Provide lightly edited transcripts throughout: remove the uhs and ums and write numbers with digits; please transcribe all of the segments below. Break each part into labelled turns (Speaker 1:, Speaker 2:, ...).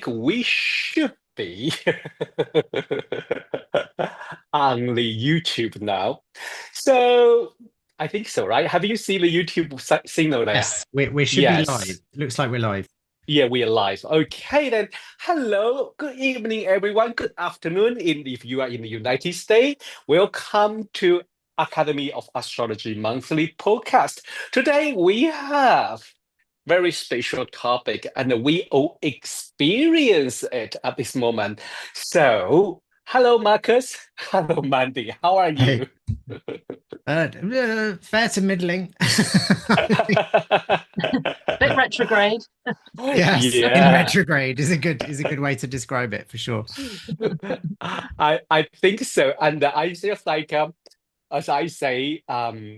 Speaker 1: we should be on the YouTube now. So I think so, right? Have you seen the YouTube signal there?
Speaker 2: Yes, we should be live.
Speaker 1: Yes.
Speaker 2: Looks like we're live.
Speaker 1: Yeah, we are live. Okay, then. Hello, good evening, everyone. Good afternoon. If you are in the United States, welcome to Academy of Astrology Monthly Podcast. Today we have very special topic, and we all experience it at this moment. So, hello, Marcus. Hello, Mandy. How are
Speaker 2: Hey,
Speaker 1: you?
Speaker 2: fair to middling.
Speaker 3: Bit retrograde.
Speaker 2: Yes, in
Speaker 1: Yeah.
Speaker 2: retrograde is a good way to describe it for sure.
Speaker 1: I think so. And I just like as I say,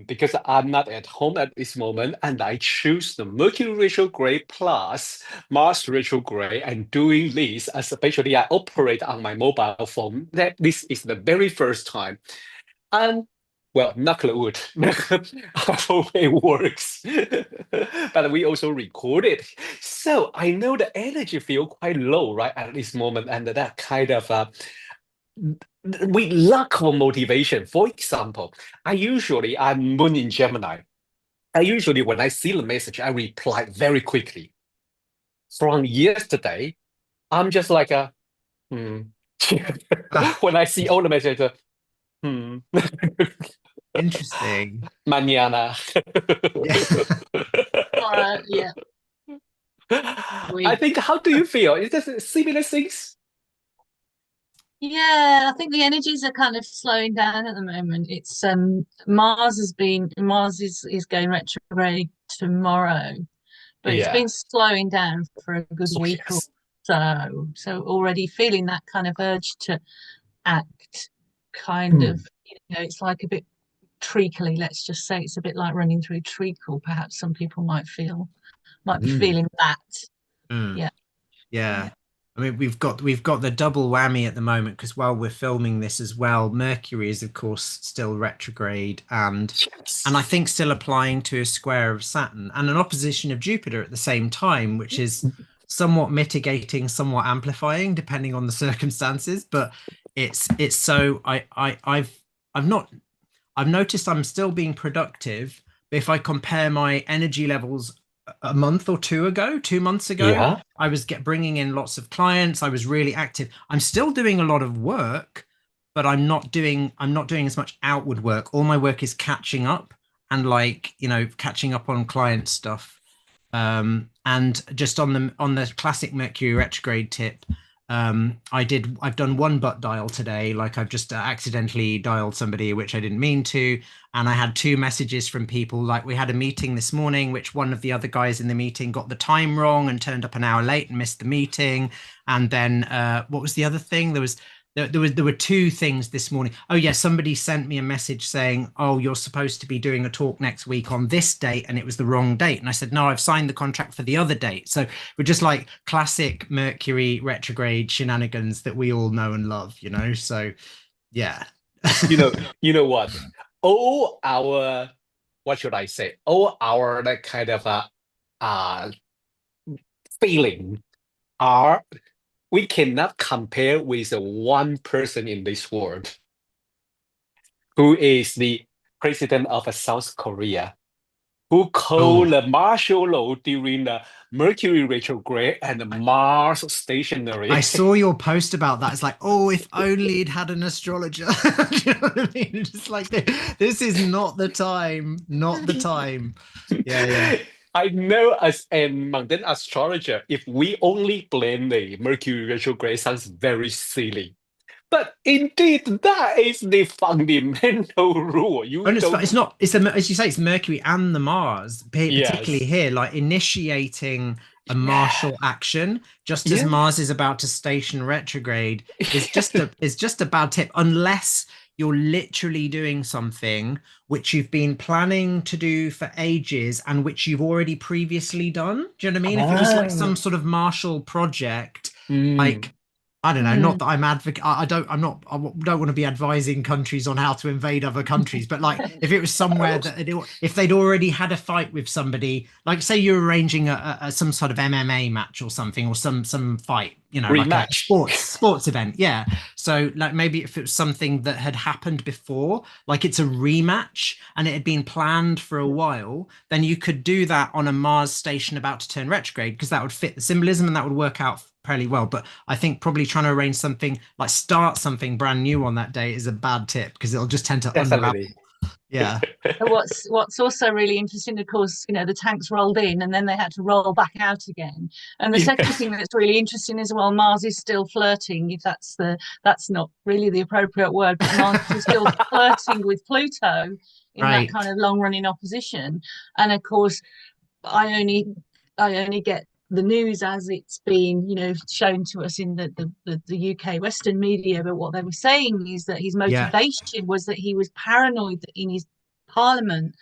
Speaker 1: because I'm not at home at this moment, and I choose the Mercury retrograde plus Mars retrograde, and doing this, especially I operate on my mobile phone. That this is the very first time. And well, knock on wood, I hope it works. But we also record it. So I know the energy feel quite low right at this moment, and that kind of we lack of motivation. For example, I'm Moon in Gemini. I usually when I see the message, I reply very quickly. From yesterday, I'm just like a hmm.
Speaker 2: Ah,
Speaker 1: When I see all the messages, hmm.
Speaker 2: interesting.
Speaker 1: Mañana.
Speaker 2: Yeah.
Speaker 3: Yeah.
Speaker 1: I think, how do you feel? Is this similar things?
Speaker 3: Yeah, I think the energies are kind of slowing down at the moment. It's Mars is going retrograde tomorrow, but it's
Speaker 1: Yeah.
Speaker 3: been slowing down for a good
Speaker 1: Oh,
Speaker 3: week or
Speaker 1: yes.
Speaker 3: so. So already feeling that kind of urge to act, kind of,
Speaker 2: Hmm.
Speaker 3: it's like a bit treacly, let's just say it's a bit like running through treacle, perhaps some people might be
Speaker 2: Hmm.
Speaker 3: feeling that.
Speaker 2: Hmm.
Speaker 3: Yeah.
Speaker 2: Yeah. I mean, we've got the double whammy at the moment because while we're filming this as well, Mercury is of course still retrograde and I
Speaker 1: Yes.
Speaker 2: think still applying to a square of Saturn and an opposition of Jupiter at the same time, which is somewhat mitigating, somewhat amplifying, depending on the circumstances. But it's so I've not I've noticed I'm still being productive, but if I compare my energy levels a month or two ago, 2 months ago,
Speaker 1: Yeah.
Speaker 2: I was bringing in lots of clients. I was really active. I'm still doing a lot of work, but I'm not doing as much outward work. All my work is catching up and catching up on client stuff. And just on the classic Mercury retrograde tip, I've done one butt dial today. Like I've just accidentally dialed somebody, which I didn't mean to. And I had two messages from people. Like we had a meeting this morning, which one of the other guys in the meeting got the time wrong and turned up an hour late and missed the meeting. And then what was the other thing? There were two things this morning. Oh yeah, somebody sent me a message saying, "Oh, you're supposed to be doing a talk next week on this date," and it was the wrong date. And I said, "No, I've signed the contract for the other date." So we're just like classic Mercury retrograde shenanigans that we all know and love, you know? So yeah.
Speaker 1: You know what? All our, what should I say? All our that kind of uh feeling are we cannot compare with one person in this world who is the president of South Korea, who called
Speaker 2: Oh,
Speaker 1: the martial law during the Mercury retrograde and Mars
Speaker 2: I
Speaker 1: stationary.
Speaker 2: saw your post about that. It's like, oh, if only it had an astrologer. Do you know what I mean? It's just like this is not the time, not the time. Yeah, yeah.
Speaker 1: I know as a mundane astrologer, if we only blame the Mercury retrograde, sounds very silly. But indeed, that is the fundamental rule. You
Speaker 2: And
Speaker 1: don't,
Speaker 2: it's not it's as you say, it's Mercury and the Mars, particularly
Speaker 1: yes,
Speaker 2: here, like initiating a
Speaker 1: yeah,
Speaker 2: martial action, just as
Speaker 1: yeah,
Speaker 2: Mars is about to station retrograde,
Speaker 1: yeah.
Speaker 2: is just a bad tip, unless you're literally doing something which you've been planning to do for ages and which you've already previously done. Do you know what I mean? If it was like
Speaker 1: Ah,
Speaker 2: some sort of martial project,
Speaker 1: mm.
Speaker 2: like I don't know,
Speaker 3: Hmm.
Speaker 2: not that I'm advocate. I don't. I'm not. Don't want to be advising countries on how to invade other countries. But like, if it was somewhere that if they'd already had a fight with somebody, like say you're arranging some sort of MMA match or something, or some fight, you know, like a
Speaker 1: Rematch.
Speaker 2: sports event. Yeah. So like maybe if it was something that had happened before, like it's a rematch and it had been planned for a while, then you could do that on a Mars station about to turn retrograde, because that would fit the symbolism and that would work out fairly well. But I think probably trying to arrange something like start something brand new on that day is a bad tip, because it'll just tend to unravel.
Speaker 1: Definitely.
Speaker 2: Yeah.
Speaker 3: And what's also really interesting, of course, the tanks rolled in and then they had to roll back out again. And the second thing that's really interesting is, well, Mars is still flirting, if that's not really the appropriate word, but Mars is still flirting with Pluto in that kind
Speaker 2: Right.
Speaker 3: of long running opposition. And of course, I only get the news as it's been, shown to us in the UK Western media. But what they were saying is that his
Speaker 2: Yeah.
Speaker 3: motivation was that he was paranoid that in his parliament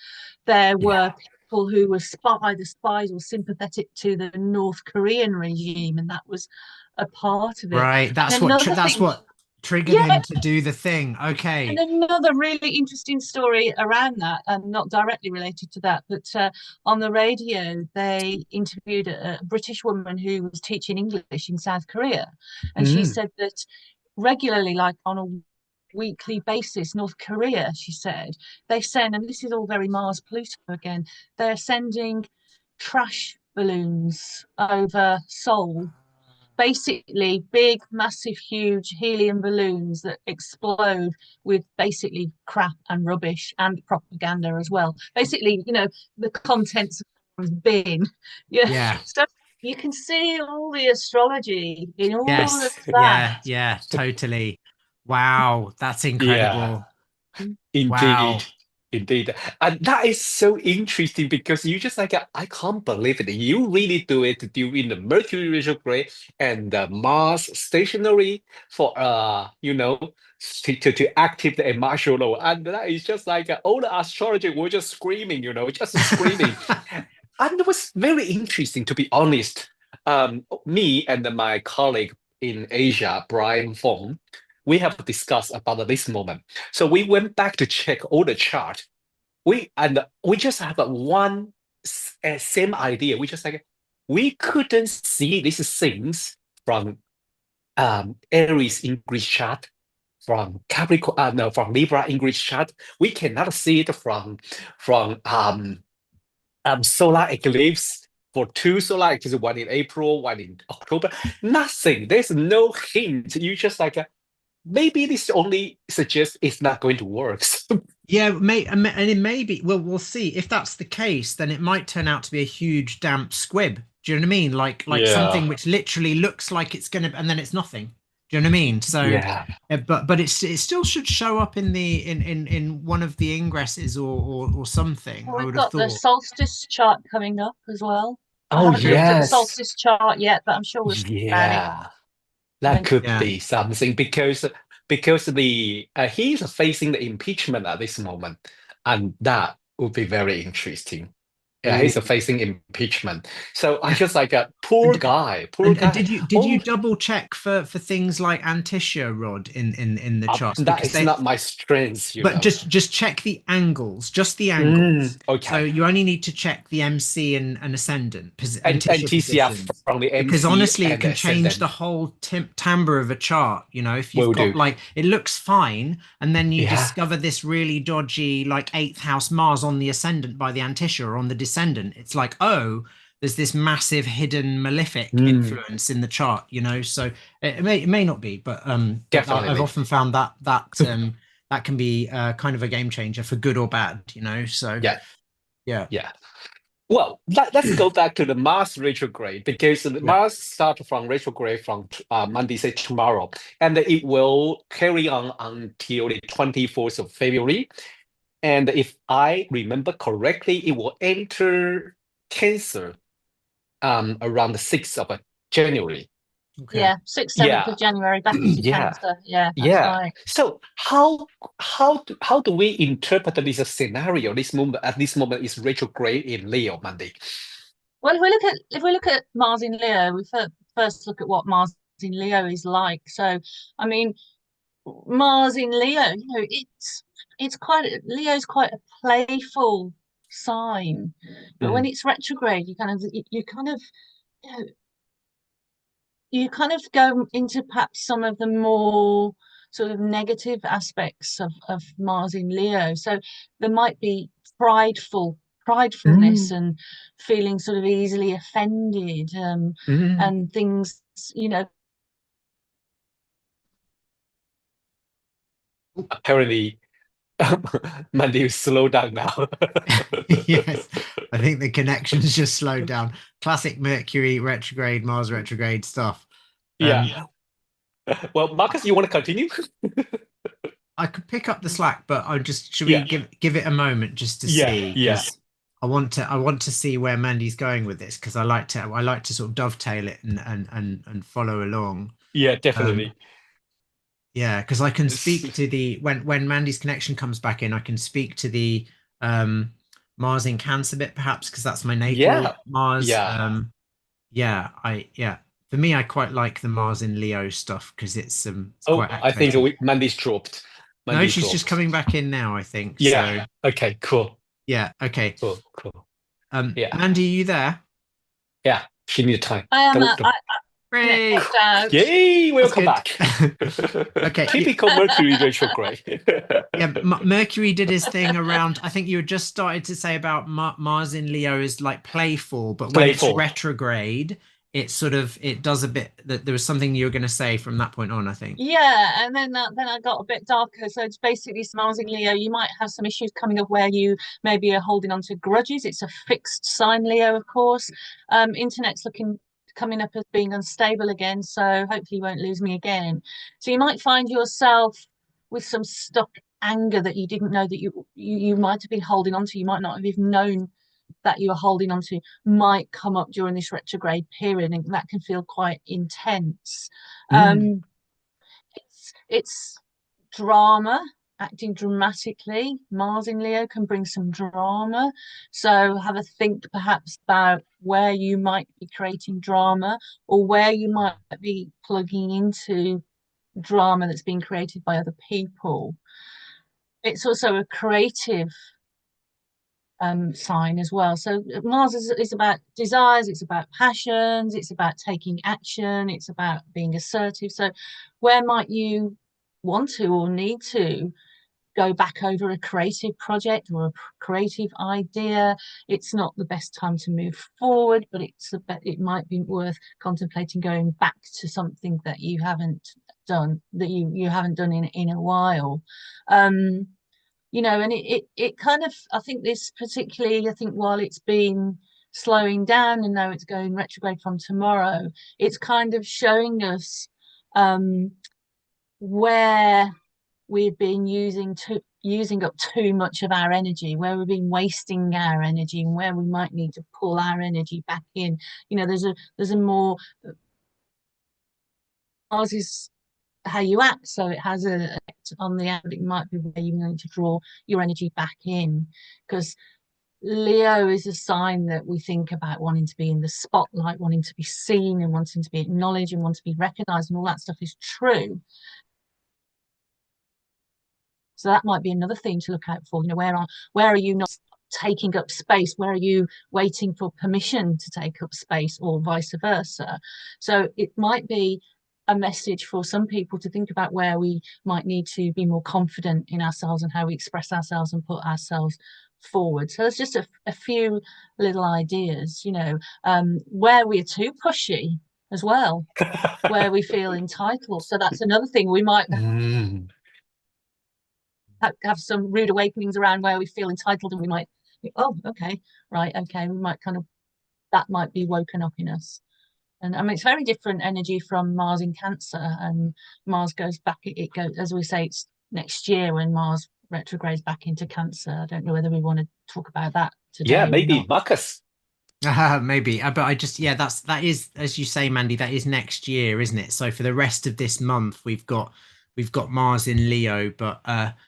Speaker 3: there were
Speaker 1: Yeah.
Speaker 3: people who were either spies or sympathetic to the North Korean regime, and that was a part of it.
Speaker 2: Right.
Speaker 3: And another
Speaker 2: That's
Speaker 3: thing,
Speaker 2: what triggered
Speaker 3: yeah,
Speaker 2: him to do the thing.
Speaker 3: and
Speaker 2: Okay.
Speaker 3: another really interesting story around that, and not directly related to that, but on the radio, they interviewed a British woman who was teaching English in South Korea. And she
Speaker 1: Mm.
Speaker 3: said that regularly, like on a weekly basis, North Korea, she said, they send, and this is all very Mars Pluto again, they're sending trash balloons over Seoul, basically big, massive, huge helium balloons that explode with basically crap and rubbish and propaganda as well. Basically, the contents of the bin. Yeah.
Speaker 2: Yeah.
Speaker 3: So you can see all the astrology in all of
Speaker 2: Yes.
Speaker 3: that.
Speaker 2: Yeah. Yeah. Totally. Wow. That's
Speaker 1: Yeah.
Speaker 2: incredible.
Speaker 1: Indeed,
Speaker 2: Wow.
Speaker 1: indeed. And that is so interesting because you just like, I can't believe it. You really do it during the Mercury retrograde and the Mars stationary for, to active the martial law. And that is just like all the astrology were just screaming, just screaming. And it was very interesting, to be honest. Me and my colleague in Asia, Brian Fong, we have discussed about this moment. So we went back to check all the chart. We just have same idea. We just like we couldn't see these things from Aries English chart, from Capricorn, no, from Libra English chart. We cannot see it from solar eclipse for two solar eclipses, one in April, one in October. Nothing. There's no hint. You just like maybe this only suggests it's not going to work.
Speaker 2: Yeah, and it may be. Well, we'll see. If that's the case, then it might turn out to be a huge damp squib. Do you know what I mean? Like
Speaker 1: Yeah,
Speaker 2: something which literally looks like it's gonna, and then it's nothing. Do you know what I mean? So,
Speaker 1: yeah.
Speaker 2: but it still should show up in the in one of the ingresses or something.
Speaker 3: Well,
Speaker 2: I
Speaker 3: we've
Speaker 2: would have
Speaker 3: got the
Speaker 2: thought.
Speaker 3: solstice chart coming up as well. I
Speaker 1: Oh
Speaker 3: haven't looked at the
Speaker 1: yes,
Speaker 3: solstice chart yet, but I'm sure we'll speak about it
Speaker 1: yeah. That could
Speaker 2: Yeah.
Speaker 1: be something because the he's facing the impeachment at this moment, and that would be very interesting. Yeah, he's
Speaker 2: Ooh.
Speaker 1: facing impeachment. So I
Speaker 2: Yeah.
Speaker 1: just like a
Speaker 2: And,
Speaker 1: poor
Speaker 2: and
Speaker 1: guy.
Speaker 2: did you
Speaker 1: Oh,
Speaker 2: double check for things like Anticia Rod in the charts,
Speaker 1: that
Speaker 2: because
Speaker 1: is
Speaker 2: they,
Speaker 1: not my strength, you
Speaker 2: but
Speaker 1: know.
Speaker 2: just check the angles, just the angles. So
Speaker 1: Okay.
Speaker 2: you only need to check the MC and ascendant
Speaker 1: And
Speaker 2: Anticia
Speaker 1: TCF
Speaker 2: positions,
Speaker 1: from the
Speaker 2: because
Speaker 1: MC
Speaker 2: honestly it
Speaker 1: and the
Speaker 2: can change the
Speaker 1: ascendant
Speaker 2: whole timbre of a chart. If you've
Speaker 1: will
Speaker 2: got
Speaker 1: do.
Speaker 2: like it looks fine and then you
Speaker 1: Yeah.
Speaker 2: discover this really dodgy like eighth house Mars on the ascendant by the Anticia or on the descendant, it's like, oh, there's this massive hidden malefic
Speaker 1: Mm,
Speaker 2: influence in the chart, so it may not be, but I've
Speaker 1: definitely.
Speaker 2: often found that can be kind of a game changer for good or bad. So
Speaker 1: Yeah.
Speaker 2: yeah.
Speaker 1: Yeah. Well, let's go back to the Mars retrograde because the
Speaker 2: Yeah.
Speaker 1: Mars start from retrograde from Monday, say tomorrow, and it will carry on until the 24th of February. And if I remember correctly, it will enter Cancer around the 6th of January.
Speaker 2: Okay.
Speaker 3: Yeah, 6th, 7th
Speaker 1: Yeah,
Speaker 3: of January back into
Speaker 1: yeah,
Speaker 3: Cancer. Yeah, that's
Speaker 1: yeah.
Speaker 3: right.
Speaker 1: So how do we interpret this scenario? This moment at this moment is retrograde in Leo Monday.
Speaker 3: Well, if we look at Mars in Leo, we first look at what Mars in Leo is like. So, I mean, Mars in Leo, it's Leo's quite a playful sign, but when
Speaker 1: Mm,
Speaker 3: it's retrograde, you kind of you know, you kind of go into perhaps some of the more sort of negative aspects of Mars in Leo. So there might be pridefulness
Speaker 1: Mm,
Speaker 3: and feeling sort of easily offended,
Speaker 1: mm.
Speaker 3: and things, you know.
Speaker 1: Apparently, Mandy, you slow down now.
Speaker 2: Yes, I think the connection's just slowed down. Classic Mercury retrograde, Mars retrograde stuff.
Speaker 1: Yeah.
Speaker 2: Um,
Speaker 1: Well, Marcus, you want to continue?
Speaker 2: I could pick up the slack, but I just should we
Speaker 1: Yeah.
Speaker 2: give it a moment just to
Speaker 1: Yeah.
Speaker 2: see,
Speaker 1: Yeah.
Speaker 2: because I want to see where Mandy's going with this, because I like to sort of dovetail it and follow along.
Speaker 1: Yeah,
Speaker 2: Um,
Speaker 1: definitely.
Speaker 2: yeah, because I can speak
Speaker 1: S-
Speaker 2: to the when Mandy's connection comes back in, I can speak to the um Mars in Cancer bit, perhaps, because that's my natal
Speaker 1: Yeah.
Speaker 2: Mars.
Speaker 1: Yeah.
Speaker 2: Yeah, for me, I quite like the Mars in Leo stuff because it's
Speaker 1: Oh,
Speaker 2: quite
Speaker 1: I think
Speaker 2: activating.
Speaker 1: Mandy's dropped.
Speaker 2: No,
Speaker 1: Mandy
Speaker 2: she's just
Speaker 1: dropped.
Speaker 2: coming back in now, I think.
Speaker 1: Yeah.
Speaker 2: So
Speaker 1: Okay, cool.
Speaker 2: yeah, okay.
Speaker 1: Cool. Cool. Yeah.
Speaker 2: Mandy, are you there?
Speaker 1: Yeah. She needed time.
Speaker 3: I am.
Speaker 1: Don't.
Speaker 3: It
Speaker 2: Great.
Speaker 3: popped out.
Speaker 1: Yay,
Speaker 2: That's
Speaker 1: welcome
Speaker 2: good.
Speaker 1: back.
Speaker 2: Okay.
Speaker 1: Typical Mercury retrograde.
Speaker 2: Yeah, Mercury did his thing around. I think you had just started to say about Mars in Leo is like playful, but when it's
Speaker 1: Playful.
Speaker 2: retrograde, it does a bit. That there was something you were going to say from that point on, I think.
Speaker 3: Yeah, and then I got a bit darker. So it's basically smiles in Leo. You might have some issues coming up where you maybe are holding on to grudges. It's a fixed sign, Leo, of course. Internet's looking coming up as being unstable again, so hopefully you won't lose me again. So you might find yourself with some stuck anger that you didn't know that you might have been holding on to. You might not have even known that you are holding on to might come up during this retrograde period, and that can feel quite intense.
Speaker 1: Mm,
Speaker 3: Um, it's drama, acting dramatically. Mars in Leo can bring some drama. So have a think perhaps about where you might be creating drama, or where you might be plugging into drama that's being created by other people. It's also a creative sign as well. So Mars is about desires, it's about passions, it's about taking action, it's about being assertive. So where might you want to or need to go back over a creative project or a creative idea? It's not the best time to move forward, but it might be worth contemplating going back to something that you haven't done, that you haven't done in a while. Um, and it kind of, I think this particularly, I think while it's been slowing down and now it's going retrograde from tomorrow, it's kind of showing us where we've been using up too much of our energy, where we've been wasting our energy, and where we might need to pull our energy back in. There's a more, ours is how you act, so it has an effect on the act. It might be where you need to draw your energy back in, because Leo is a sign that we think about wanting to be in the spotlight, wanting to be seen, and wanting to be acknowledged and want to be recognized, and all that stuff is true. So that might be another thing to look out for. Where are you not taking up space? Where are you waiting for permission to take up space, or vice versa? So it might be a message for some people to think about where we might need to be more confident in ourselves and how we express ourselves and put ourselves forward. So there's just a few little ideas, where we're too pushy as well, where we feel entitled. So that's another thing. We might
Speaker 1: mm.
Speaker 3: have some rude awakenings around where we feel entitled, and we might think, oh, okay, right, okay, we might kind of, that might be woken up in us. And I mean, it's very different energy from Mars in Cancer, and Mars goes back, it goes, as we say, it's next year when Mars retrogrades back into Cancer. I don't know whether we want to talk about that
Speaker 1: Yeah,
Speaker 3: today or
Speaker 1: maybe
Speaker 3: not.
Speaker 1: Marcus.
Speaker 2: Maybe, but I just yeah, that is, as you say, Mandy, that is next year, isn't it? So for the rest of this month, we've got Mars in Leo, but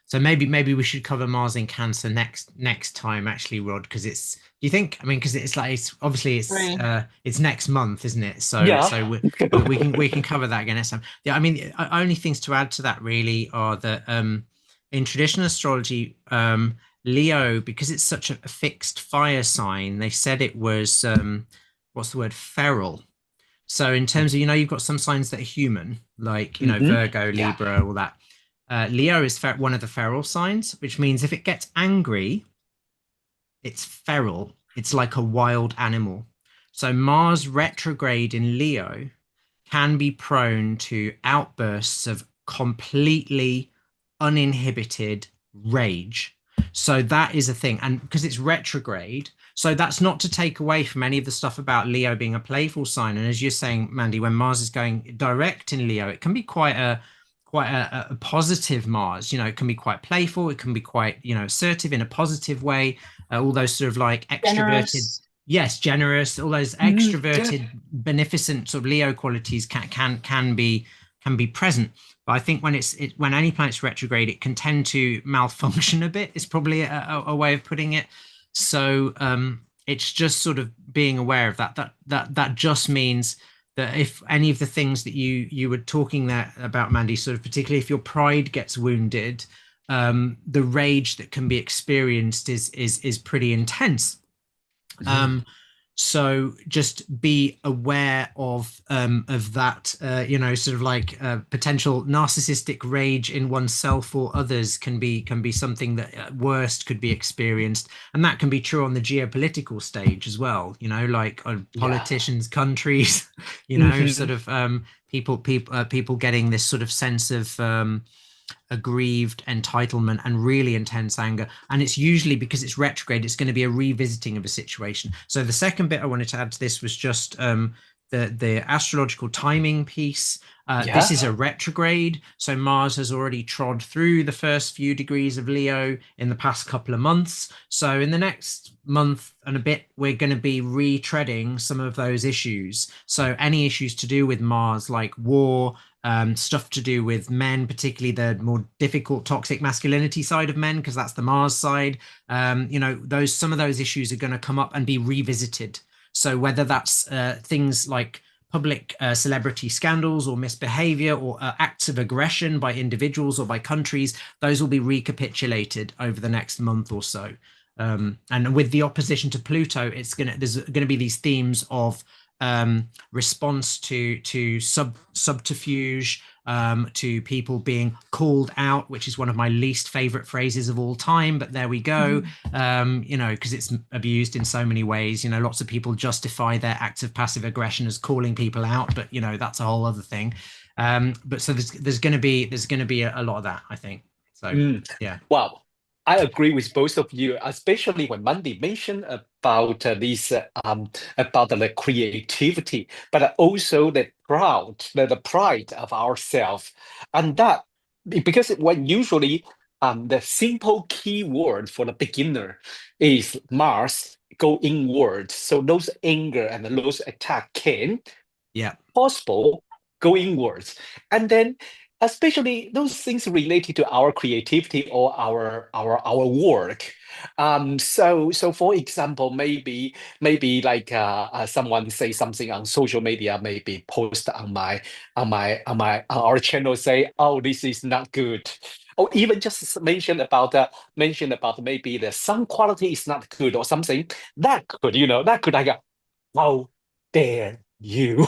Speaker 2: so maybe we should cover Mars in Cancer next time, actually, Rod, because it's. Do you think? I mean, because it's like it's obviously
Speaker 3: Really?
Speaker 2: it's next month, isn't it? So
Speaker 1: Yeah.
Speaker 2: so we can cover that again next time. Yeah, I mean, only things to add to that really are that in traditional astrology, Leo, because it's such a fixed fire sign, they said it was what's the word, feral. So in terms of, you've got some signs that are human, like,
Speaker 1: Hmm.
Speaker 2: Virgo,
Speaker 1: Yeah.
Speaker 2: Libra, all that. Leo is one of the feral signs, which means if it gets angry, it's feral. It's like a wild animal. So Mars retrograde in Leo can be prone to outbursts of completely uninhibited rage. So that is a thing. And because it's retrograde, so that's not to take away from any of the stuff about Leo being a playful sign. And as you're saying, Mandy, when Mars is going direct in Leo, it can be quite a positive Mars. It can be quite playful. It can be quite, assertive in a positive way. All those sort of like extroverted,
Speaker 3: Generous.
Speaker 2: yes, generous, all those
Speaker 1: Mm, yeah.
Speaker 2: extroverted, beneficent sort of Leo qualities can be present. But I think when any planet's retrograde, it can tend to malfunction a bit. It's probably a way of putting it. So it's just sort of being aware of that. That just means that if any of the things that you were talking there about, Mandy, sort of particularly if your pride gets wounded, the rage that can be experienced is pretty intense.
Speaker 1: Mm.
Speaker 2: Um, so just be aware of that, sort of like potential narcissistic rage in oneself or others can be something that at worst could be experienced, and that can be true on the geopolitical stage as well. Like
Speaker 1: Yeah.
Speaker 2: politicians, countries, sort
Speaker 1: Hmm.
Speaker 2: of people getting this sort of sense of aggrieved entitlement and really intense anger, and it's usually because it's retrograde, it's going to be a revisiting of a situation. So the second bit I wanted to add to this was just the astrological timing piece. This
Speaker 1: Yeah.
Speaker 2: is a retrograde, so Mars has already trod through the first few degrees of Leo in the past couple of months. So in the next month and a bit, we're going to be retreading some of those issues. So any issues to do with Mars, like war, stuff to do with men, particularly the more difficult toxic masculinity side of men, because that's the Mars side. Those some of those issues are going to come up and be revisited. So whether that's things like public celebrity scandals or misbehavior or acts of aggression by individuals or by countries, those will be recapitulated over the next month or so. And with the opposition to Pluto, there's gonna be these themes of response to subterfuge, to people being called out, which is one of my least favorite phrases of all time. But there we go. Because it's abused in so many ways. Lots of people justify their acts of passive aggression as calling people out, but that's a whole other thing. But so there's going to be a lot of that, I think. So
Speaker 1: Mm.
Speaker 2: yeah.
Speaker 1: Well, I agree with both of you, especially when Mandy mentioned about this about the creativity, but also the pride of ourselves, and that because when usually the simple keyword for the beginner is Mars go inward, so those anger and those attack can
Speaker 2: Yeah.
Speaker 1: possible go inwards, and then especially those things related to our creativity or our work. So for example, maybe like someone say something on social media, maybe post on our channel, say, oh, this is not good, or even just mention about maybe the sound quality is not good or something. That could like how dare you.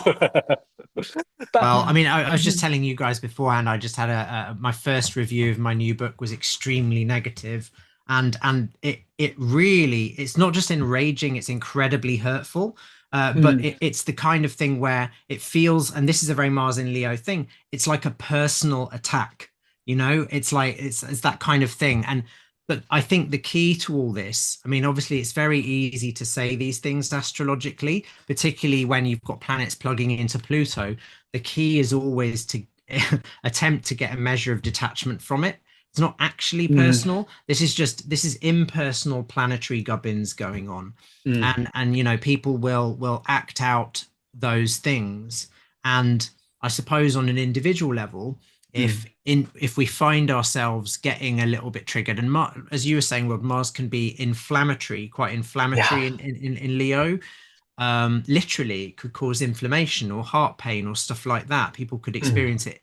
Speaker 1: But
Speaker 2: Well, I mean, I was just telling you guys beforehand. I just had my first review of my new book was extremely negative, and it really, it's not just enraging; it's incredibly hurtful. But
Speaker 1: mm,
Speaker 2: it's the kind of thing where it feels, and this is a very Mars in Leo thing. It's like a personal attack. It's like it's that kind of thing. And but I think the key to all this, I mean, obviously, it's very easy to say these things astrologically, particularly when you've got planets plugging into Pluto. The key is always to attempt to get a measure of detachment from it. It's not actually
Speaker 1: mm,
Speaker 2: personal. This is impersonal planetary gubbins going on.
Speaker 1: mm,
Speaker 2: And people will act out those things. And I suppose on an individual level,
Speaker 1: mm.
Speaker 2: if we find ourselves getting a little bit triggered, and as you were saying, Rod, Mars can be inflammatory, quite
Speaker 1: Yeah.
Speaker 2: inflammatory in Leo. Literally, it could cause inflammation or heart pain or stuff like that. People could
Speaker 1: Mm,
Speaker 2: experience it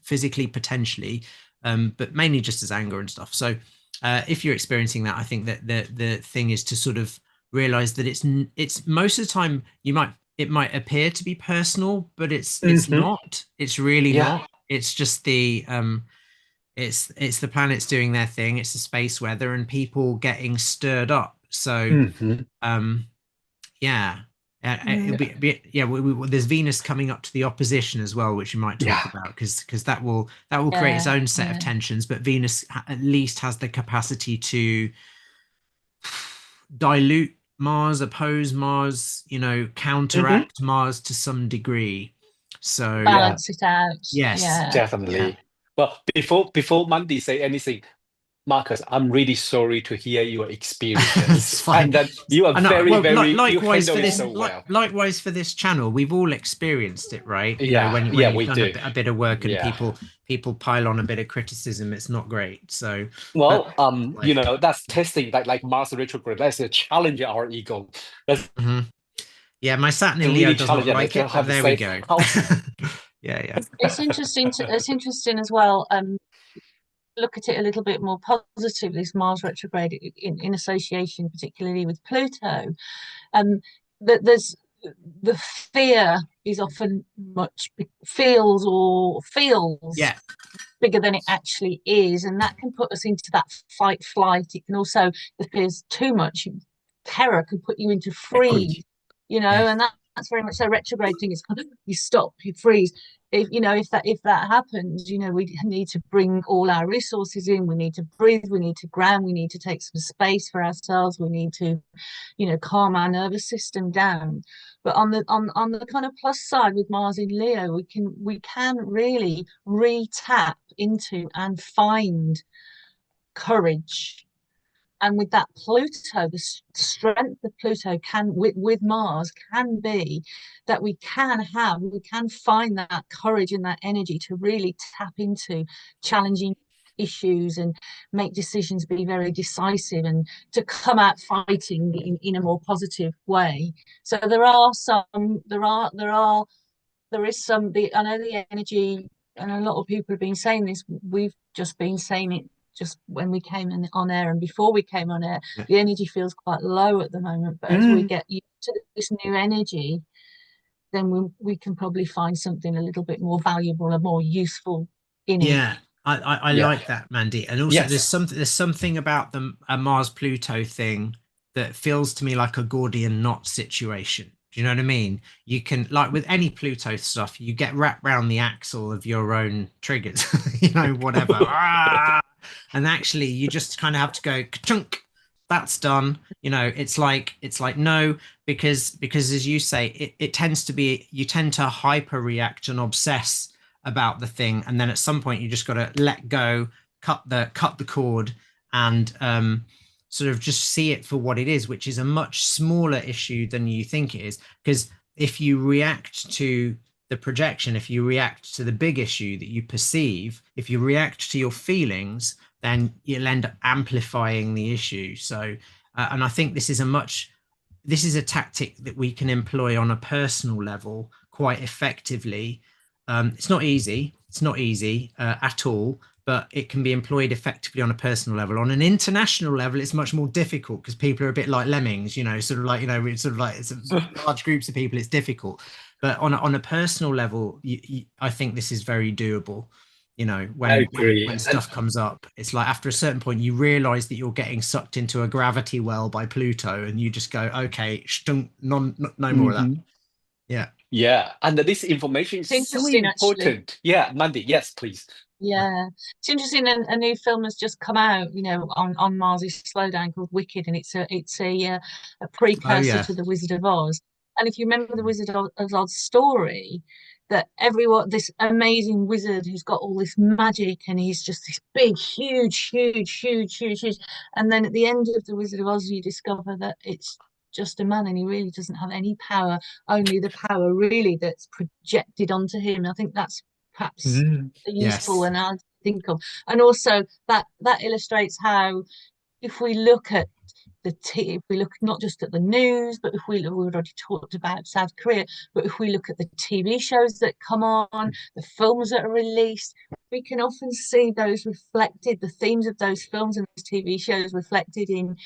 Speaker 2: physically, potentially, but mainly just as anger and stuff. So, if you're experiencing that, I think that the thing is to sort of realize that it's most of the time you might it might appear to be personal, but it's
Speaker 1: Hmm.
Speaker 2: not. It's really
Speaker 1: Yeah.
Speaker 2: not. It's just the it's the planets doing their thing. It's the space weather and people getting stirred up. So
Speaker 1: Hmm.
Speaker 2: um yeah. It'll
Speaker 3: Mm,
Speaker 2: yeah. There's Venus coming up to the opposition as well, which we might talk
Speaker 1: Yeah.
Speaker 2: about because that will create its
Speaker 3: yeah,
Speaker 2: own set of
Speaker 3: yeah.
Speaker 2: tensions. But Venus at least has the capacity to dilute Mars, oppose Mars,
Speaker 1: Hmm.
Speaker 2: counteract Mars to some degree. So
Speaker 1: Yeah.
Speaker 3: Balance it out.
Speaker 2: yes,
Speaker 3: Yeah.
Speaker 2: yeah,
Speaker 1: Definitely. Well, before Mandy say anything, Marcus, I'm really sorry to hear your experience,
Speaker 2: it's fine.
Speaker 1: and that you are
Speaker 2: I know.
Speaker 1: very,
Speaker 2: Well,
Speaker 1: very, you
Speaker 2: likewise
Speaker 1: handle
Speaker 2: for
Speaker 1: it
Speaker 2: this,
Speaker 1: so well.
Speaker 2: likewise for this channel, we've all experienced it, right?
Speaker 1: Yeah,
Speaker 2: When
Speaker 1: yeah,
Speaker 2: you've
Speaker 1: we
Speaker 2: done
Speaker 1: do.
Speaker 2: a bit of work and
Speaker 1: Yeah.
Speaker 2: people pile on a bit of criticism, it's not great. So, but
Speaker 1: Well,
Speaker 2: life.
Speaker 1: that's testing like Mars retrograde. That's a challenge our ego. That's
Speaker 2: Mhm. Yeah, my Saturn in Leo
Speaker 1: really
Speaker 2: does not
Speaker 1: challenging. I
Speaker 2: like it,
Speaker 1: just
Speaker 2: but
Speaker 1: have to
Speaker 2: there we
Speaker 1: say
Speaker 2: go.
Speaker 1: how.
Speaker 2: Yeah, yeah.
Speaker 3: It's interesting as well. Look at it a little bit more positively, this Mars retrograde in association, particularly with Pluto. That there's the fear is often much feels
Speaker 2: Yeah,
Speaker 3: bigger than it actually is, and that can put us into that fight flight. It can also, if there's too much terror, could put you into
Speaker 1: Agree.
Speaker 3: freeze,
Speaker 2: yeah,
Speaker 3: and that's very much so retrograde thing. It's kind of you stop, you freeze. If that happens, we need to bring all our resources in. We need to breathe. We need to ground. We need to take some space for ourselves. We need to calm our nervous system down. But on the kind of plus side with Mars in Leo, we can really re-tap into and find courage. And with that Pluto, the strength of Pluto can with Mars can be that we can find that courage and that energy to really tap into challenging issues and make decisions, be very decisive, and to come out fighting in a more positive way. So there is some I know the energy, and a lot of people have been saying this. We've just been saying it just when we came on air and before we came on air.
Speaker 2: yeah.
Speaker 3: The energy feels quite low at the moment, but as we
Speaker 1: Mm.
Speaker 3: get used to this new energy, then we can probably find something a little bit more valuable and more useful in it.
Speaker 2: Yeah, I
Speaker 1: Yeah.
Speaker 2: like that, Mandy. And also
Speaker 1: Yes.
Speaker 2: there's something about the Mars Pluto thing that feels to me like a Gordian knot situation. Do you know what I mean? You can, like with any Pluto stuff, you get wrapped round the axle of your own triggers, whatever. Ah! And actually you just kind of have to go chunk, that's done. It's like no, because as you say, it tends to be, you tend to hyper react and obsess about the thing, and then at some point you just got to let go, cut the cord, and sort of just see it for what it is, which is a much smaller issue than you think it is. Because if you react to the projection, if you react to the big issue that you perceive, if you react to your feelings, then you'll end up amplifying the issue. So and I think this is a tactic that we can employ on a personal level quite effectively. It's not easy. It's not easy at all, but it can be employed effectively on a personal level. On an international level, it's much more difficult because people are a bit like lemmings, sort of like, it's sort of like it's large groups of people. It's difficult, but on a personal level, I think this is very doable.
Speaker 1: I
Speaker 2: When
Speaker 1: agree. And
Speaker 2: stuff comes up, it's like after a certain point, you realize that you're getting sucked into a gravity well by Pluto, and you just go, okay, stunk, no more of that.
Speaker 1: mhm.
Speaker 2: Yeah.
Speaker 1: Yeah, and this information is
Speaker 3: It's
Speaker 1: so
Speaker 3: interesting, actually.
Speaker 1: important. Yeah, Mandy, yes, please.
Speaker 3: Yeah, it's interesting. A new film has just come out, on Mars's slowdown called Wicked, and it's a
Speaker 2: Oh
Speaker 3: precursor
Speaker 2: yeah.
Speaker 3: to the Wizard of Oz. And if you remember the Wizard of Oz story, that everyone, this amazing wizard who's got all this magic, and he's just this big, huge, huge, huge, huge, huge. And then at the end of the Wizard of Oz, you discover that it's just a man, and he really doesn't have any power, only the power really that's projected onto him. I think that's perhaps
Speaker 1: Mm.
Speaker 3: a useful
Speaker 2: Yes.
Speaker 3: analogy to think of. And also that illustrates how, if we look at if we look not just at the news, but if we've already talked about South Korea, but if we look at the TV shows that come on, the films that are released, we can often see those reflected, the themes of those films and those TV shows reflected in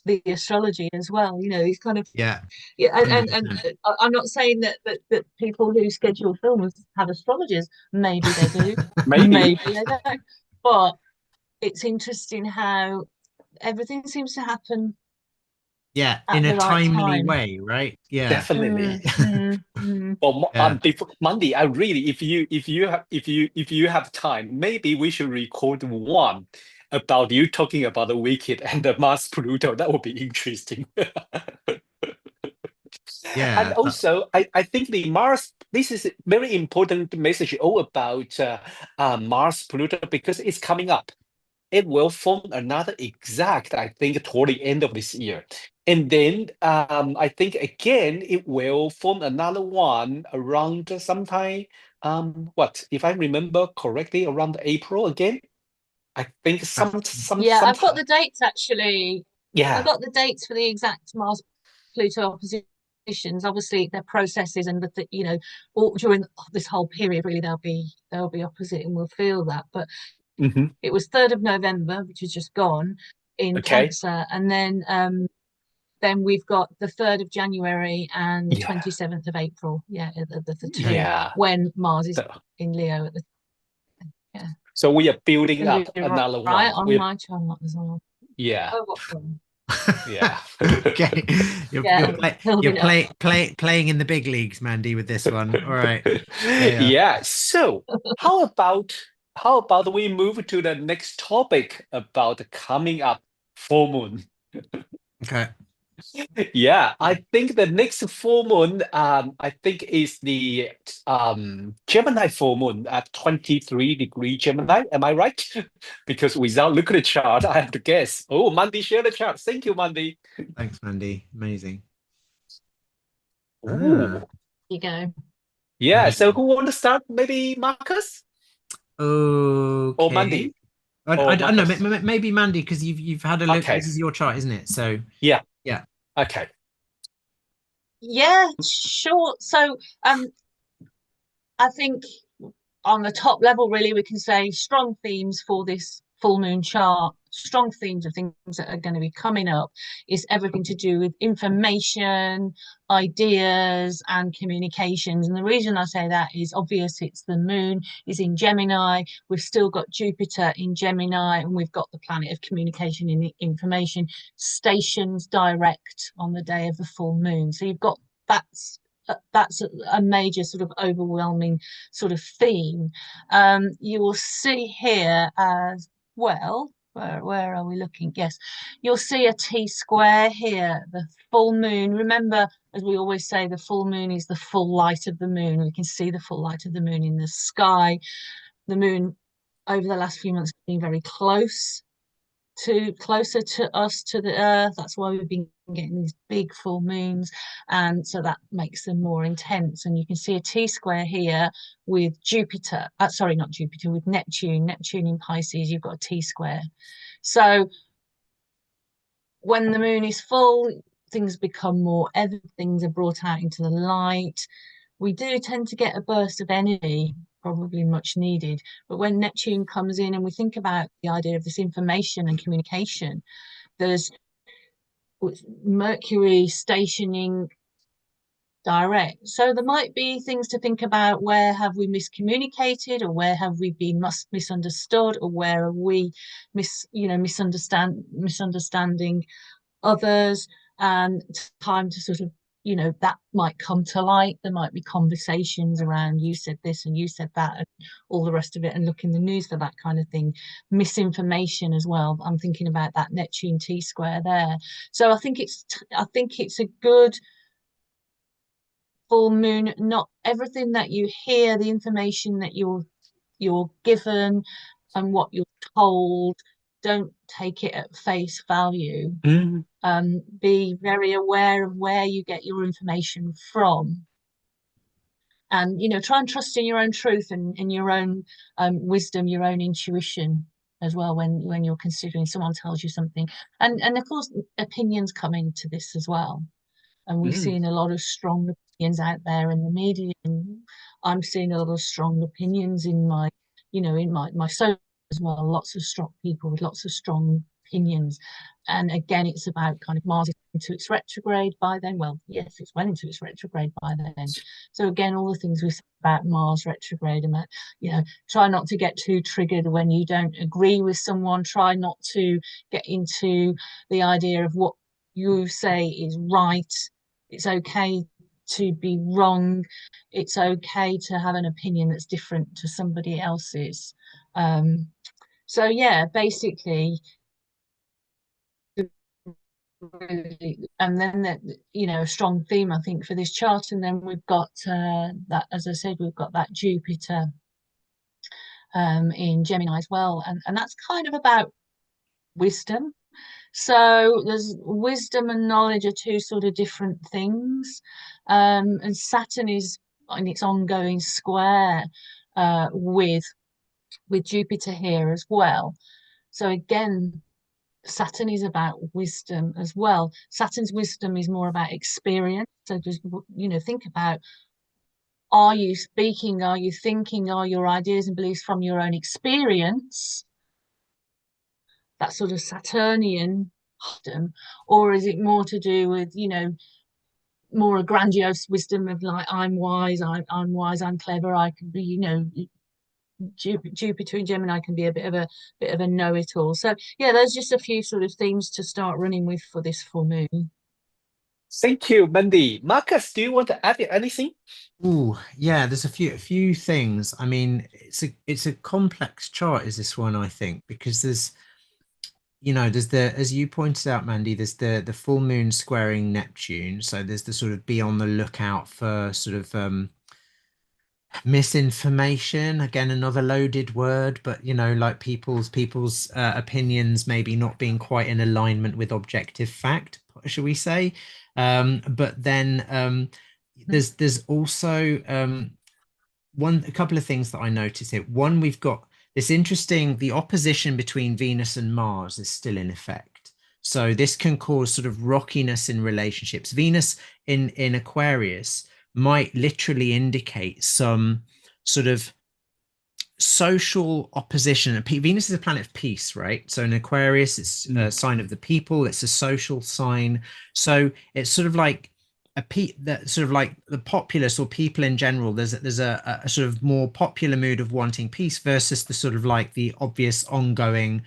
Speaker 3: the astrology as well. You know, he's kind of
Speaker 2: Yeah,
Speaker 3: yeah, and
Speaker 2: 100%.
Speaker 3: I'm not saying that people who schedule films have astrologers. Maybe they do,
Speaker 1: Maybe.
Speaker 3: maybe they don't. But it's interesting how everything seems to happen
Speaker 2: Yeah,
Speaker 3: at
Speaker 2: in a
Speaker 3: the right
Speaker 2: timely
Speaker 3: time.
Speaker 2: way, right? Yeah.
Speaker 1: Definitely.
Speaker 3: Mm.
Speaker 1: Well,
Speaker 2: Yeah.
Speaker 1: before Monday, I really, if you have time, maybe we should record one about you talking about the Wicked and the Mars Pluto. That would be interesting. And
Speaker 2: Yeah.
Speaker 1: also, I think the Mars, this is a very important message all about Mars Pluto because it's coming up. It will form another exact, I think, toward the end of this year. And then I think again, it will form another one around sometime, what, if I remember correctly, around April again? I think
Speaker 3: Yeah, I've got
Speaker 1: sometime.
Speaker 3: the dates actually. I've
Speaker 1: Yeah.
Speaker 3: got the dates for the exact Mars Pluto oppositions. Obviously, their processes and you know, all, during this whole period, really they'll be opposite, and we'll feel that. But
Speaker 1: Hmm.
Speaker 3: it was 3rd of November, which is just gone in
Speaker 1: Okay.
Speaker 3: Cancer, and then we've got the 3rd of January and the
Speaker 1: Yeah.
Speaker 3: 27th of April. Yeah, the two
Speaker 1: Yeah.
Speaker 3: when Mars is
Speaker 1: So,
Speaker 3: in Leo at the yeah.
Speaker 1: so we are building
Speaker 3: Gonna
Speaker 1: up
Speaker 3: be
Speaker 1: another
Speaker 3: right
Speaker 1: one.
Speaker 3: on
Speaker 1: We're,
Speaker 3: my chart as well.
Speaker 1: yeah.
Speaker 3: Oh, what fun.
Speaker 1: Yeah.
Speaker 2: Okay,
Speaker 3: Yeah, it'll be nice.
Speaker 2: playing in the big leagues, Mandy, with this one. All right. Yeah.
Speaker 1: Yeah. So how about we move to the next topic about the coming up full moon?
Speaker 2: Okay.
Speaker 1: Yeah, I think the next full moon, I think is the Gemini full moon at 23-degree Gemini. Am I right? Because without looking at the chart, I have to guess. Oh, Mandy, share the chart. Thank you, Mandy.
Speaker 2: Thanks, Mandy. Amazing. Ah,
Speaker 1: Ooh.
Speaker 3: You go.
Speaker 1: Yeah, so
Speaker 2: amazing.
Speaker 1: who want to start? Maybe Marcus or
Speaker 2: Okay.
Speaker 1: Mandy or
Speaker 2: I don't know.
Speaker 1: Marcus?
Speaker 2: Maybe Mandy, because you've had a look.
Speaker 1: Okay.
Speaker 2: This is your chart, isn't it? So
Speaker 1: Yeah.
Speaker 2: yeah.
Speaker 1: Okay.
Speaker 3: Yeah, sure. So, I think on the top level, really, we can say strong themes for this full moon chart, strong themes of things that are going to be coming up is everything to do with information, ideas, and communications. And the reason I say that is obvious, it's the moon is in Gemini. We've still got Jupiter in Gemini, and we've got the planet of communication and information stations direct on the day of the full moon. So you've got that's a major sort of overwhelming sort of theme. You will see here as well. Where are we looking? Yes, you'll see a T square here, the full moon. Remember, as we always say, the full moon is the full light of the moon. We can see the full light of the moon in the sky. The moon over the last few months has been very closer to us, to the earth. That's why we've been getting these big full moons, and so that makes them more intense. And you can see a T square here with Jupiter, sorry, not Jupiter, with Neptune in Pisces. You've got a T square. So when the moon is full, things become more evident, things are brought out into the light. We do tend to get a burst of energy, probably much needed. But when Neptune comes in and we think about the idea of this information and communication, there's Mercury stationing direct. So there might be things to think about. Where have we miscommunicated, or where have we been misunderstood, or where are we misunderstanding others? And time to sort of, that might come to light. There might be conversations around you said this and you said that and all the rest of it, and look in the news for that kind of thing. Misinformation as well. I'm thinking about that Neptune T square there. So I think it's a good full moon. Not everything that you hear, the information that you're given and what you're told, don't take it at face value.
Speaker 1: Mm,
Speaker 3: Be very aware of where you get your information from, and try and trust in your own truth and in your own wisdom, your own intuition as well when you're considering someone tells you something. And of course, opinions come into this as well, and we've
Speaker 1: mm,
Speaker 3: seen a lot of strong opinions out there in the media, and I'm seeing a lot of strong opinions in my social as well. Lots of strong people with lots of strong opinions. And again, it's about kind of Mars into its retrograde by then. Well, yes, it's well into its retrograde by then. So again, all the things we said about Mars retrograde, and that, you know, try not to get too triggered when you don't agree with someone. Try not to get into the idea of what you say is right. It's okay to be wrong. It's okay to have an opinion that's different to somebody else's. So yeah, basically, and then that, you know, a strong theme I think for this chart. And then we've got that, as I said, we've got that Jupiter in Gemini as well, and that's kind of about wisdom. So there's wisdom and knowledge are two sort of different things. And Saturn is in its ongoing square with Jupiter here as well. So again, Saturn is about wisdom as well. Saturn's wisdom is more about experience. So just, you know, think about, are you speaking, are you thinking, are your ideas and beliefs from your own experience? That sort of Saturnian wisdom, or is it more to do with, you know, more a grandiose wisdom of like, I'm wise, I'm wise, I'm clever, I can be, you know, Jupiter in Gemini can be a bit of a know-it-all. So yeah, there's just a few sort of themes to start running with for this full moon.
Speaker 1: Thank you, Mandy. Marcus, do you want to add anything?
Speaker 2: Oh, yeah, there's a few things. I mean, it's a complex chart, is this one, I think, because there's, you know, there's the, as you pointed out, Mandy, there's the full moon squaring Neptune. So there's the sort of be on the lookout for sort of misinformation, again another loaded word, but you know, like people's opinions maybe not being quite in alignment with objective fact, shall we say. But then there's also a couple of things that I noticed here. One, we've got this interesting, the opposition between Venus and Mars is still in effect. So this can cause sort of rockiness in relationships. Venus in Aquarius might literally indicate some sort of social opposition. Venus is a planet of peace, right? So in Aquarius, it's a sign of the people. It's a social sign. So it's sort of like that sort of like the populace or people in general. There's a sort of more popular mood of wanting peace versus the sort of like the obvious ongoing,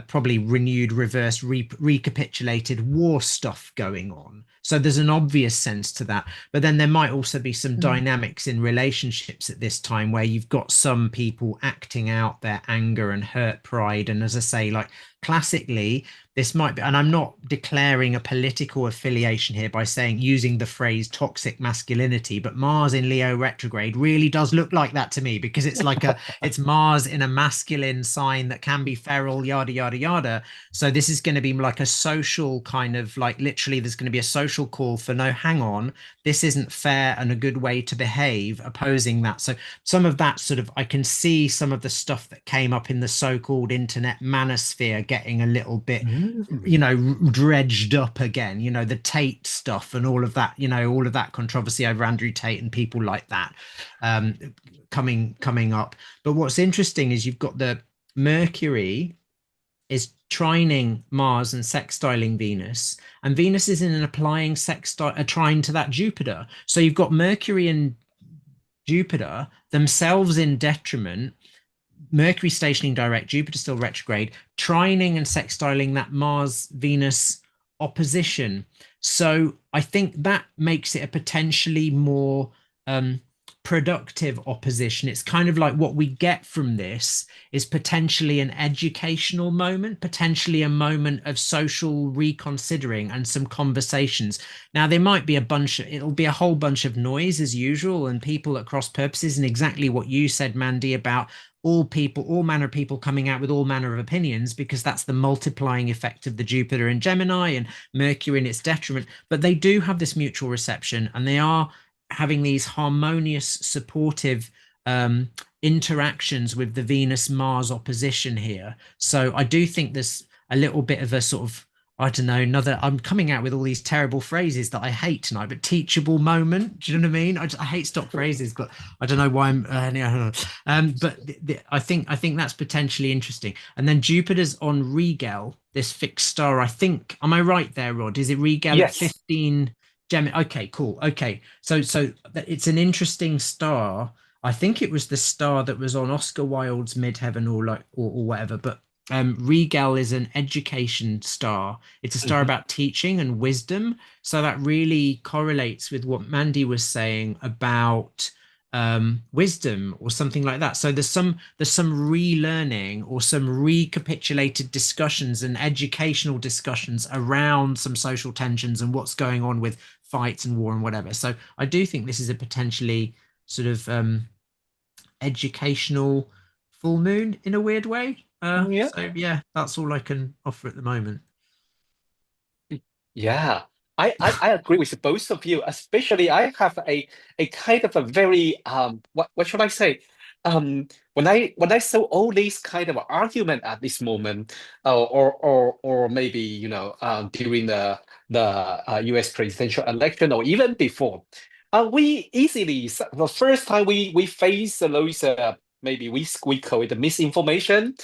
Speaker 2: probably renewed, reverse, recapitulated war stuff going on. So there's an obvious sense to that. But then there might also be some dynamics in relationships at this time where you've got some people acting out their anger and hurt pride. And as I say, like classically, this might be, and I'm not declaring a political affiliation here by saying using the phrase toxic masculinity, but Mars in Leo retrograde really does look like that to me, because it's like it's Mars in a masculine sign that can be feral, yada, yada, yada. So this is going to be like a social kind of like, literally there's going to be a social call for, no, hang on, this isn't fair and a good way to behave, opposing that. So some of that sort of, I can see some of the stuff that came up in the so-called internet manosphere getting a little bit, you know, dredged up again, you know, the Tate stuff and all of that, you know, all of that controversy over Andrew Tate and people like that coming up. But what's interesting is you've got the Mercury is trining Mars and sextiling Venus, and Venus is in an applying a trine to that Jupiter. So you've got Mercury and Jupiter themselves in detriment, Mercury stationing direct, Jupiter still retrograde, trining and sextiling that Mars-Venus opposition. So I think that makes it a potentially more productive opposition. It's kind of like what we get from this is potentially an educational moment, potentially a moment of social reconsidering and some conversations. Now, there might be it'll be a whole bunch of noise as usual and people at cross purposes, and exactly what you said, Mandy, about all manner of people coming out with all manner of opinions, because that's the multiplying effect of the Jupiter in Gemini and Mercury in its detriment. But they do have this mutual reception, and they are having these harmonious, supportive interactions with the Venus-Mars opposition here. So I do think there's a little bit of a sort of, I don't know, I'm coming out with all these terrible phrases that I hate tonight, but teachable moment. Do you know what I mean? I hate stock phrases, but I don't know why I'm, yeah, but I think that's potentially interesting. And then Jupiter's on Regal, this fixed star. I think, am I right there, Rod? Is it Regal at
Speaker 1: Yes.
Speaker 2: 15 Gemini? Okay, cool. Okay. So it's an interesting star. I think it was the star that was on Oscar Wilde's Midheaven or like or whatever, but Regal is an education star. It's a star
Speaker 1: Mhm.
Speaker 2: about teaching and wisdom. So that really correlates with what Mandy was saying about wisdom or something like that. So there's some relearning or some recapitulated discussions and educational discussions around some social tensions and what's going on with fights and war and whatever. So I do think this is a potentially sort of educational full moon in a weird way.
Speaker 1: Yeah.
Speaker 2: So yeah, that's all I can offer at the moment.
Speaker 1: Yeah, I agree with both of you. Especially, I have a kind of a very what should I say? When I saw all these kind of argument at this moment, or maybe during the U.S. presidential election or even before, we easily the first time we face those maybe we call it misinformation,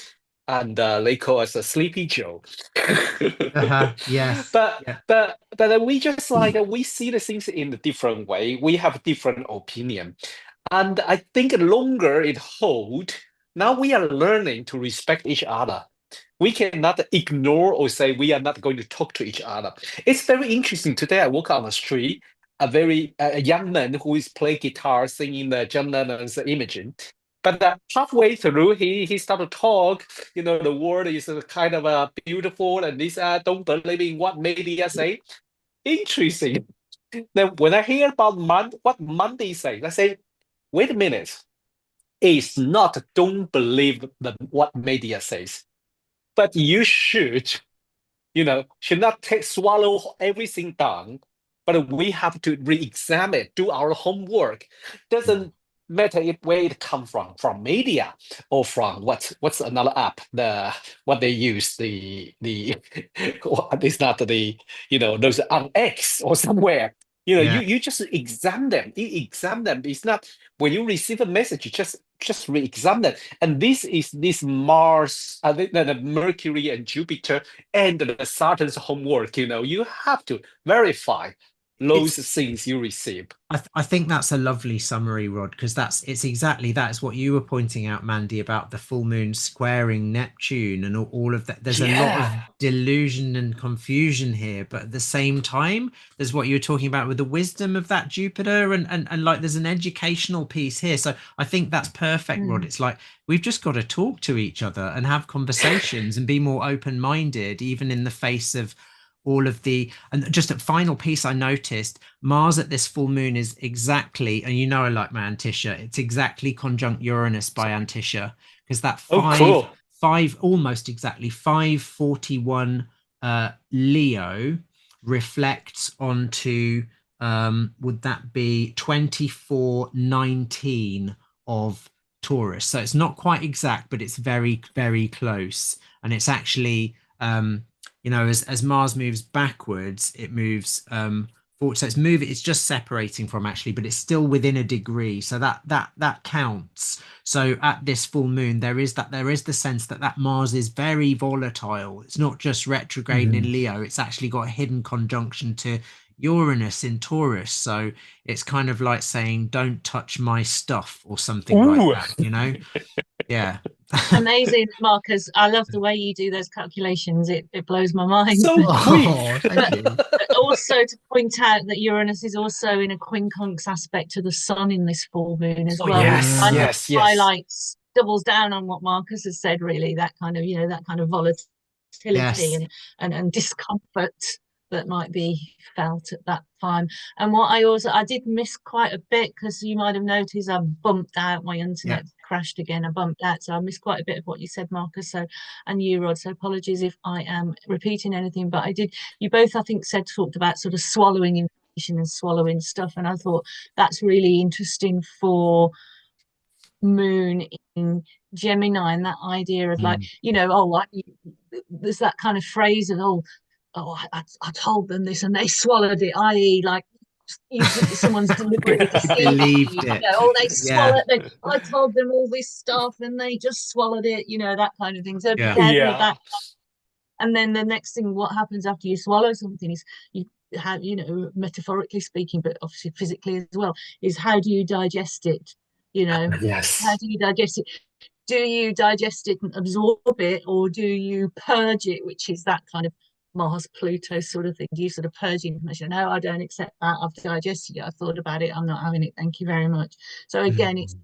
Speaker 1: and they call us a sleepy Joe.
Speaker 2: Uh-huh. Yes.
Speaker 1: But
Speaker 2: Yeah.
Speaker 1: but we just like we see the things in a different way. We have different opinion, and I think the longer it hold, now we are learning to respect each other. We cannot ignore or say we are not going to talk to each other. It's very interesting. Today I walk on the street, a young man who is playing guitar, singing the John Lennon's Imagine. But halfway through, he started to talk. The world is kind of beautiful, and this don't believe in what media say. Interesting. Then when I hear about what Monday say, I say, wait a minute. It's not don't believe what media says, but you should not swallow everything down, but we have to re-examine, do our homework. Doesn't matter where it come from media or from what's another app, what they use, the it's not those on X or somewhere. You
Speaker 2: Yeah.
Speaker 1: you just examine them. It's not when you receive a message, you just re-examine it. And this Mars, the Mercury and Jupiter and the Saturn's homework. You have to verify those
Speaker 2: It's
Speaker 1: things you receive.
Speaker 2: I think that's a lovely summary, Rod, because it's exactly that is what you were pointing out, Mandy, about the full moon squaring Neptune and all of that. There's a lot of
Speaker 1: Yeah.
Speaker 2: delusion and confusion here, but at the same time, there's what you were talking about with the wisdom of that Jupiter, and like there's an educational piece here. So I think that's perfect, Rod.
Speaker 3: Mm.
Speaker 2: It's like we've just got to talk to each other and have conversations and be more open-minded, even in the face of all of the and just a final piece I noticed Mars at this full moon is exactly, and I like my Antisha, it's exactly conjunct Uranus by Antisha, because that
Speaker 1: Oh,
Speaker 2: five,
Speaker 1: cool.
Speaker 2: five, almost exactly 541 Leo reflects onto, would that be 2419 of Taurus? So it's not quite exact, but it's very, very close. And it's actually, as Mars moves backwards, it moves forward. So it's just separating from actually, but it's still within a degree. So that counts. So at this full moon, there is the sense that Mars is very volatile. It's not just retrograde in
Speaker 1: Mhm.
Speaker 2: Leo. It's actually got a hidden conjunction to Uranus in Taurus. So it's kind of like saying, "Don't touch my stuff" or something like
Speaker 1: Ooh.
Speaker 2: that. Yeah.
Speaker 3: Amazing, Marcus. I love the way you do those calculations. It blows my mind.
Speaker 1: So quick.
Speaker 2: Oh, thank
Speaker 3: But
Speaker 2: you.
Speaker 3: also to point out that Uranus is also in a quincunx aspect to the sun in this full moon as
Speaker 1: Oh,
Speaker 3: well, which
Speaker 1: yes,
Speaker 3: kind of
Speaker 1: yes, yes.
Speaker 3: highlights, doubles down on what Marcus has said, really, that kind of volatility
Speaker 2: Yes.
Speaker 3: and discomfort that might be felt at that time. And what I did miss quite a bit, because you might have noticed I bumped out, my
Speaker 2: Yeah.
Speaker 3: internet crashed again, I bumped out, so I missed quite a bit of what you said, Marcus, and you, Rod, so apologies if I am repeating anything, but you both, I think, talked about sort of swallowing information and swallowing stuff, and I thought that's really interesting for moon in Gemini, and that idea of like,
Speaker 2: Mm.
Speaker 3: there's that kind of phrase of, oh, I told them this and they swallowed it, i.e. like someone's deliberately deceiving
Speaker 2: Believed
Speaker 3: you,
Speaker 2: it.
Speaker 3: oh, they
Speaker 2: Yeah.
Speaker 3: swallowed it, I told them all this stuff and they just swallowed it, that kind of thing. So be
Speaker 2: Yeah.
Speaker 3: careful of
Speaker 1: Yeah.
Speaker 3: that. And then the next thing, what happens after you swallow something is you have, metaphorically speaking, but obviously physically as well, is how do you digest it? How
Speaker 1: Yes.
Speaker 3: do you digest it? Do you digest it and absorb it, or do you purge it, which is that kind of Mars Pluto sort of thing? Do you sort of purge information? No, I don't accept that. I've digested it. I've thought about it. I'm not having it. Thank you very much. So again, it's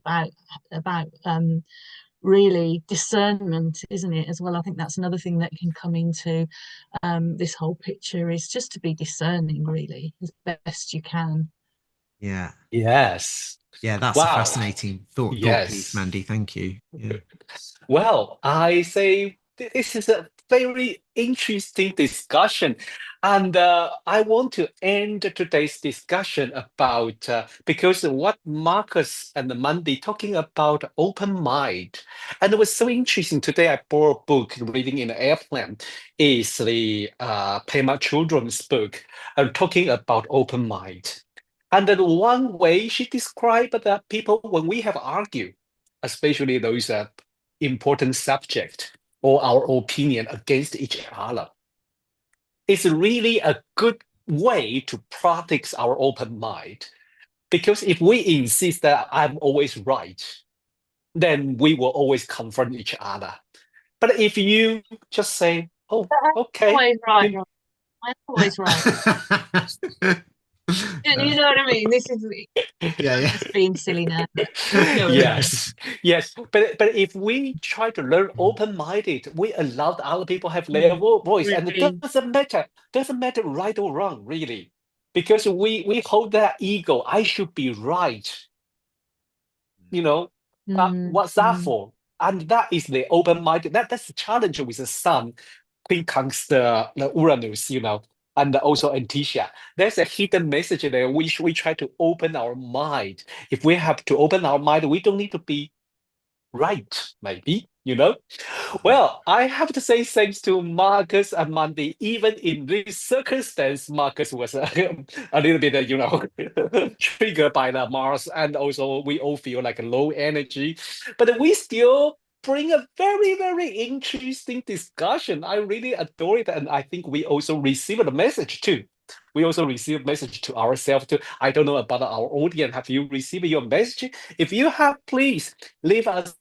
Speaker 3: about really discernment, isn't it, as well? I think that's another thing that can come into this whole picture, is just to be discerning really as best you can.
Speaker 2: Yeah.
Speaker 1: Yes.
Speaker 2: Yeah, that's a
Speaker 1: Wow.
Speaker 2: fascinating thought piece,
Speaker 1: Yes.
Speaker 2: Mandy. Thank you. Yeah.
Speaker 1: Well, I say this is a very interesting discussion. And I want to end today's discussion about, because what Marcus and Mandy talking about open mind. And it was so interesting. Today I bought a book reading in the airplane. Is the Pema Children's book talking about open mind. And then one way she described that people, when we have argued, especially those important subject or our opinion against each other, it's really a good way to practice our open mind. Because if we insist that I'm always right, then we will always confront each other. But if you just say, oh,
Speaker 3: But I'm
Speaker 1: okay,
Speaker 3: always right,
Speaker 1: you
Speaker 3: Rob. I'm always right. You know what I mean? This is,
Speaker 2: Yeah,
Speaker 3: I'm
Speaker 2: yeah.
Speaker 3: just being silly now, but you know what I mean.
Speaker 1: yes, yes. But if we try to learn open-minded, we allow the other people have their voice, and it
Speaker 3: Really.
Speaker 1: doesn't matter right or wrong, really, because we hold that ego. I should be right. You know, what's that
Speaker 3: Mm.
Speaker 1: for? And that is the open-minded. That's the challenge with the sun, quincunx the Uranus, and also Antisha. There's a hidden message there which we try to open our mind. If we have to open our mind, we don't need to be right, maybe. Well, I have to say thanks to Marcus and Mandy. Even in this circumstance, Marcus was a little bit, triggered by the Mars, and also we all feel like low energy, but we still bring a very, very interesting discussion. I really adore it, and I think we also receive a message too. We also receive message to ourselves too. I don't know about our audience. Have you received your message? If you have, please leave us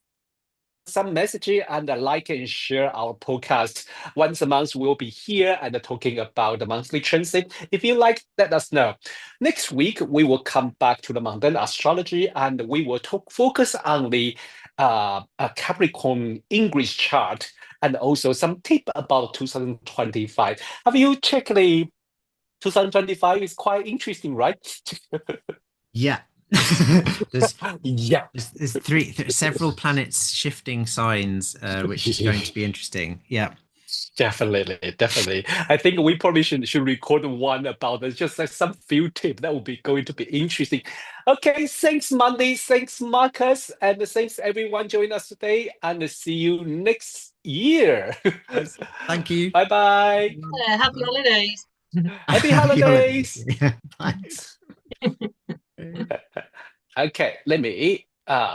Speaker 1: some messaging and like and share our podcast. Once a month, we'll be here and talking about the monthly transit. If you like, let us know. Next week, we will come back to the mundane astrology and we will focus on the Capricorn English chart and also some tip about 2025. Have you checked the 2025? It's quite interesting, right?
Speaker 2: Yeah. there's
Speaker 1: Yeah.
Speaker 2: there's several planets shifting signs, which is going to be interesting. Yeah.
Speaker 1: Definitely, definitely. I think we probably should record one about it, just like some few tip that would be going to be interesting. Okay, thanks Monday, thanks Marcus, and thanks everyone joining us today, and see you next year.
Speaker 2: Thank you.
Speaker 1: Bye bye.
Speaker 3: Yeah, happy holidays.
Speaker 1: Happy
Speaker 2: Happy holidays.
Speaker 1: holidays.
Speaker 2: Yeah, bye.
Speaker 1: Okay, let me